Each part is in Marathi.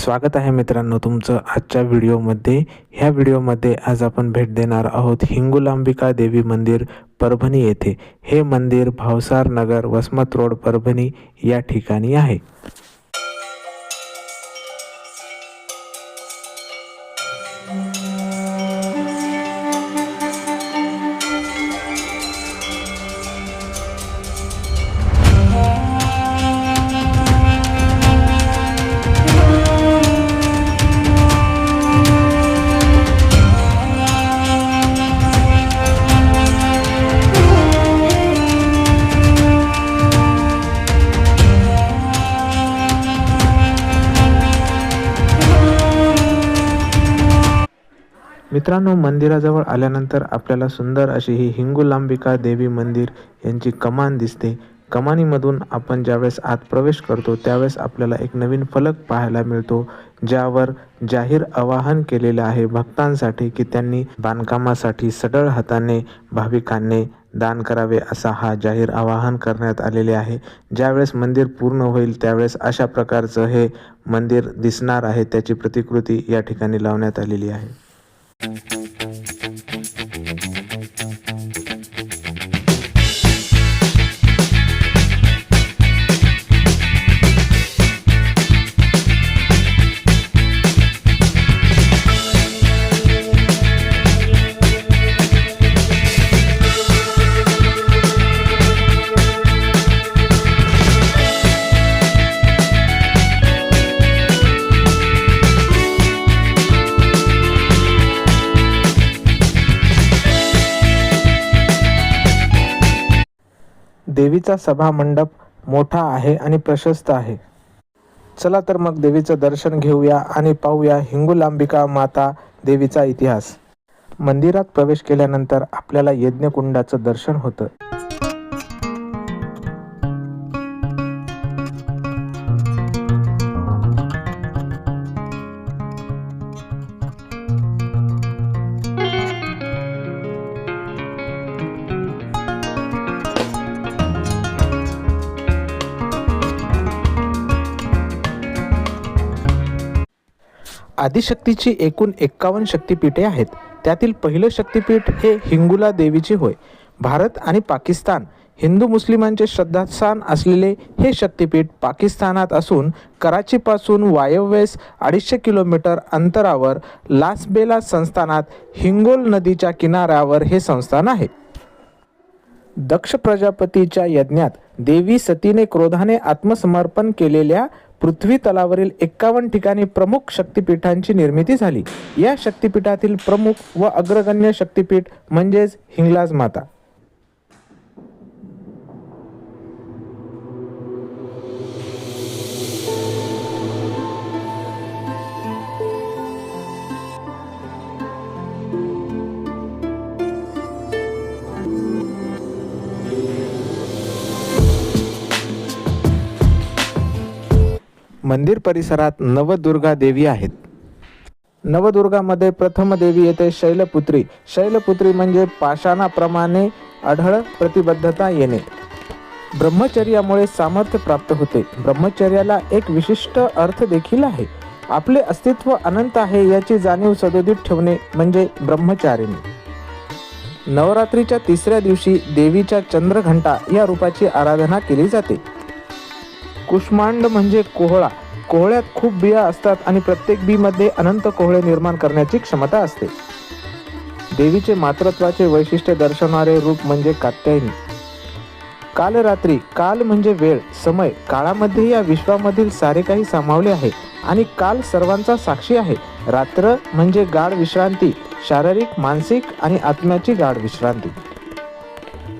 स्वागत आहे मित्रांनो तुमचं आजच्या व्हिडिओमध्ये। ह्या व्हिडिओमध्ये आज आपण भेट देणार आहोत हिंगुलांबिका देवी मंदिर परभणी येथे। हे मंदिर भावसार नगर वसमत रोड परभणी या ठिकाणी आहे। मित्रांनो, मंदिराजवळ आल्यानंतर आपल्याला सुंदर अशी ही हिंगुलांबिका देवी मंदिर यांची कमान दिसते। कमानीमधून आपण ज्यावेळेस आत प्रवेश करतो त्यावेळेस आपल्याला एक नवीन फलक पाहायला मिळतो, ज्यावर जाहीर आवाहन केलेले आहे भक्तांसाठी की त्यांनी बांधकामासाठी सढळ हाताने भाविकांनी दान करावे, असा हा जाहीर आवाहन करण्यात आलेले आहे। ज्यावेळेस मंदिर पूर्ण होईल त्यावेळेस अशा प्रकारचं हे मंदिर दिसणार आहे, त्याची प्रतिकृती या ठिकाणी लावण्यात आलेली आहे। देवीचा सभा मंडप मोठा आहे आणि प्रशस्त आहे। चला तर मग देवीचं दर्शन घेऊया आणि पाहूया हिंगुलांबिका माता देवीचा इतिहास। मंदिरात प्रवेश केल्यानंतर आपल्याला यज्ञकुंडाचं दर्शन होतं। आदिशक्तीची एकूण 51 शक्तिपीठे आहेत। त्यातील पहिलं शक्तिपीठ हे हिंगुला देवीची होय। भारत आणि पाकिस्तान हिंदू मुस्लिमांचे श्रद्धास्थान असलेले हे शक्तिपीठ पाकिस्तानात असून कराचीपासून वायव्येस 250 किलोमीटर अंतरावर लासबेला संस्थानात हिंगोल नदीच्या किनाऱ्यावर हे संस्थान आहे। दक्ष प्रजापतीच्या यज्ञात देवी सतीने क्रोधाने आत्मसमर्पण केलेल्या पृथ्वी तलावरील 51 ठिकाणी प्रमुख शक्तिपीठांची निर्मिती झाली। या शक्तिपीठातील प्रमुख व अग्रगण्य शक्तिपीठ म्हणजेच हिंगलाज माता। मंदिर परिसरात नवदुर्गा देवी आहेत। नवदुर्गामध्ये प्रथम देवी येते शैलपुत्री। शैलपुत्री म्हणजे पाषाणाप्रमाणे अढळ प्रतिबद्धता येणे। ब्रह्मचर्यामुळे सामर्थ्य प्राप्त होते। ब्रह्मचर्याला एक विशिष्ट अर्थ देखील आहे। आपले अस्तित्व अनंत आहे याची जाणीव सदोदित ठेवणे म्हणजे ब्रह्मचारिणी। नवरात्रीच्या तिसऱ्या दिवशी देवीच्या चंद्रघंटा या रूपाची आराधना केली जाते। कुष्मांड म्हणजे कोहळा। कोहळ्यात खूप बिया असतात आणि प्रत्येक बीमध्ये अनंत कोहळे निर्माण करण्याची क्षमता असते। देवीचे मातृत्वाचे वैशिष्ट्य दर्शवणारे रूप म्हणजे कात्यायनी। कालरात्री, काल म्हणजे वेळ, समय। काळामध्ये या विश्वामधील सारे काही सामावले आहे आणि काल सर्वांचा साक्षी आहे। रात्र म्हणजे गाढ विश्रांती, शारीरिक, मानसिक आणि आत्म्याची गाढ विश्रांती।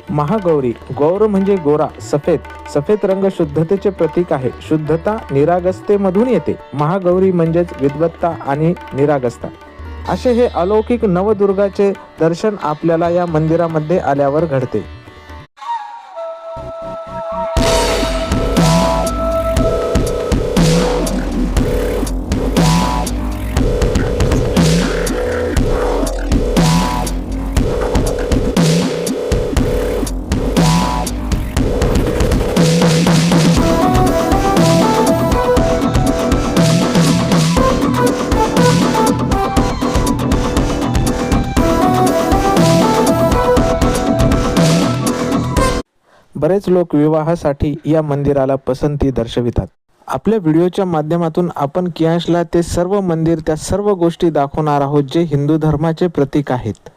महागौरी, गौर म्हणजे गोरा, सफेद। सफेद रंग शुद्धतेचे प्रतीक आहे। शुद्धता निरागसतेमधून येते। महागौरी म्हणजेच विद्वत्ता आणि निरागसता। असे हे अलौकिक नवदुर्गाचे दर्शन आपल्याला या मंदिरामध्ये आल्यावर घडते। बरेच लोक विवाहासाठी या मंदिराला पसंती दर्शवितात. आपल्या व्हिडिओच्या माध्यमातून आपण कियांशला ते सर्व मंदिर, त्या सर्व गोष्टी दाखवणार आहोत जे हिंदू धर्माचे प्रतीक आहेत.